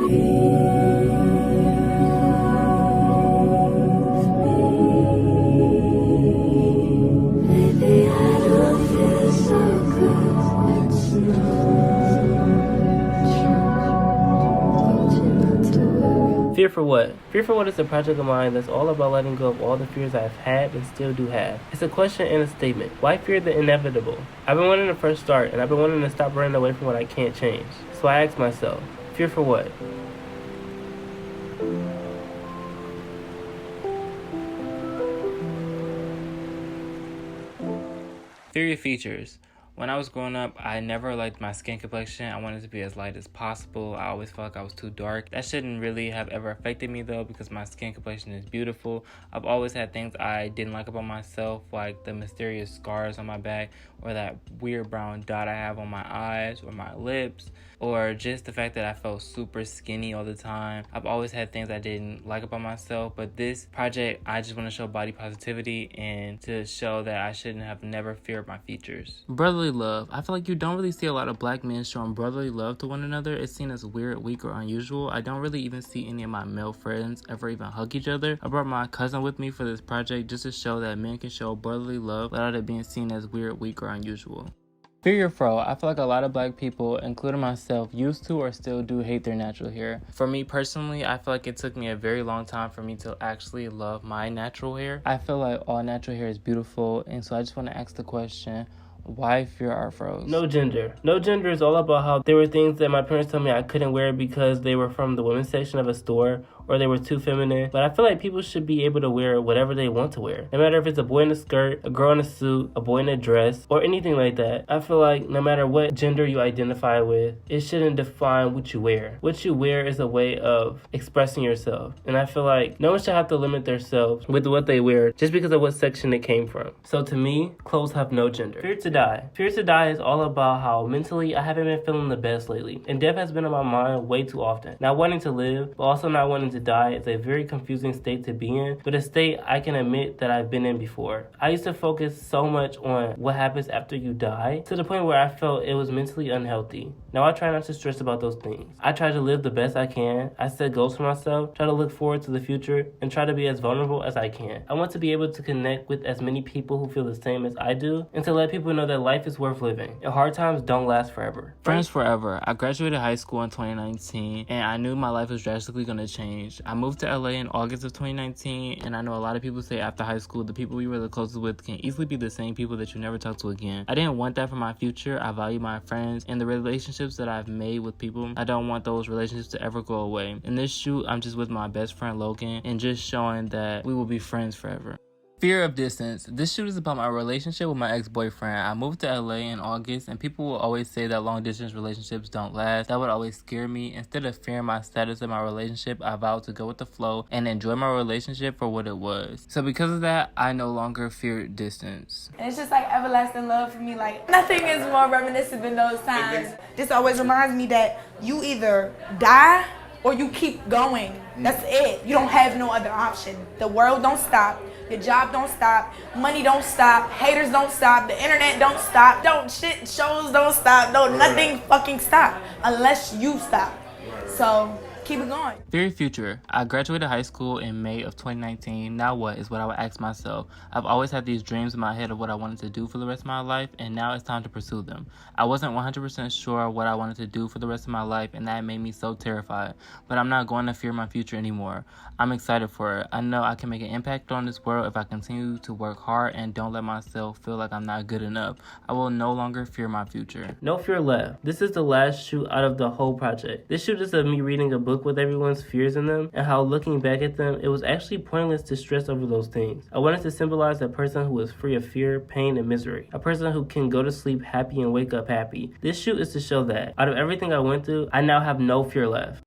Fear for What? Fear for What is a project of mine that's all about letting go of all the fears I've had and still do have. It's a question and a statement. Why fear the inevitable? I've been wanting to first start, and I've been wanting to stop running away from what I can't change. So I asked myself, fear for what? Theory of features. When I was growing up, I never liked my skin complexion. I wanted to be as light as possible. I always felt like I was too dark. That shouldn't really have ever affected me though, because my skin complexion is beautiful. I've always had things I didn't like about myself, like the mysterious scars on my back, or that weird brown dot I have on my eyes or my lips, or just the fact that I felt super skinny all the time. I've always had things I didn't like about myself, but this project, I just want to show body positivity and to show that I shouldn't have never feared my features. Brotherly love. I feel like you don't really see a lot of black men showing brotherly love to one another. It's seen as weird, weak, or unusual. I don't really even see any of my male friends ever even hug each other. I brought my cousin with me for this project just to show that men can show brotherly love without it being seen as weird, weak, or unusual. Fear your fro. I feel like a lot of black people, including myself, used to or still do hate their natural hair. For me personally, I feel like it took me a very long time for me to actually love my natural hair. I feel like all natural hair is beautiful, and so I just want to ask the question, why fear our fros? No gender. No gender is all about how there were things that my parents told me I couldn't wear because they were from the women's section of a store or they were too feminine. But I feel like people should be able to wear whatever they want to wear. No matter if it's a boy in a skirt, a girl in a suit, a boy in a dress, or anything like that. I feel like no matter what gender you identify with, it shouldn't define what you wear. What you wear is a way of expressing yourself. And I feel like no one should have to limit themselves with what they wear just because of what section they came from. So to me, clothes have no gender. Fear to die. Fear to die is all about how mentally I haven't been feeling the best lately. And death has been on my mind way too often. Not wanting to live, but also not wanting to die is a very confusing state to be in, but a state I can admit that I've been in before. I used to focus so much on what happens after you die to the point where I felt it was mentally unhealthy. Now I try not to stress about those things. I try to live the best I can. I set goals for myself, try to look forward to the future, and try to be as vulnerable as I can. I want to be able to connect with as many people who feel the same as I do, and to let people know that life is worth living, and hard times don't last forever. Friends forever. I graduated high school in 2019, and I knew my life was drastically going to change. I moved to LA in August of 2019, and I know a lot of people say after high school, the people you were the closest with can easily be the same people that you never talk to again. I didn't want that for my future. I value my friends and the relationships that I've made with people. I don't want those relationships to ever go away. In this shoot, I'm just with my best friend Logan, and just showing that we will be friends forever. Fear of distance. This shoot is about my relationship with my ex-boyfriend. I moved to LA in August, and people will always say that long-distance relationships don't last. That would always scare me. Instead of fearing my status in my relationship, I vowed to go with the flow and enjoy my relationship for what it was. So because of that, I no longer fear distance. And it's just like everlasting love for me. Like, nothing is more reminiscent than those times. This always reminds me that you either die or you keep going. That's it. You don't have no other option. The world don't stop. Your job don't stop, money don't stop, haters don't stop, the internet don't stop, shows don't stop, nothing fucking stop unless you stop. So keep it going. Very future. I graduated high school in May of 2019. Now what is what I would ask myself. I've always had these dreams in my head of what I wanted to do for the rest of my life, and now it's time to pursue them. I wasn't 100% sure what I wanted to do for the rest of my life, and that made me so terrified. But I'm not going to fear my future anymore. I'm excited for it. I know I can make an impact on this world if I continue to work hard and don't let myself feel like I'm not good enough. I will no longer fear my future. No fear left. This is the last shoot out of the whole project. This shoot is of me reading a book with everyone's fears in them, and how looking back at them, it was actually pointless to stress over those things. I wanted to symbolize a person who is free of fear, pain, and misery. A person who can go to sleep happy and wake up happy. This shoot is to show that out of everything I went through, I now have no fear left.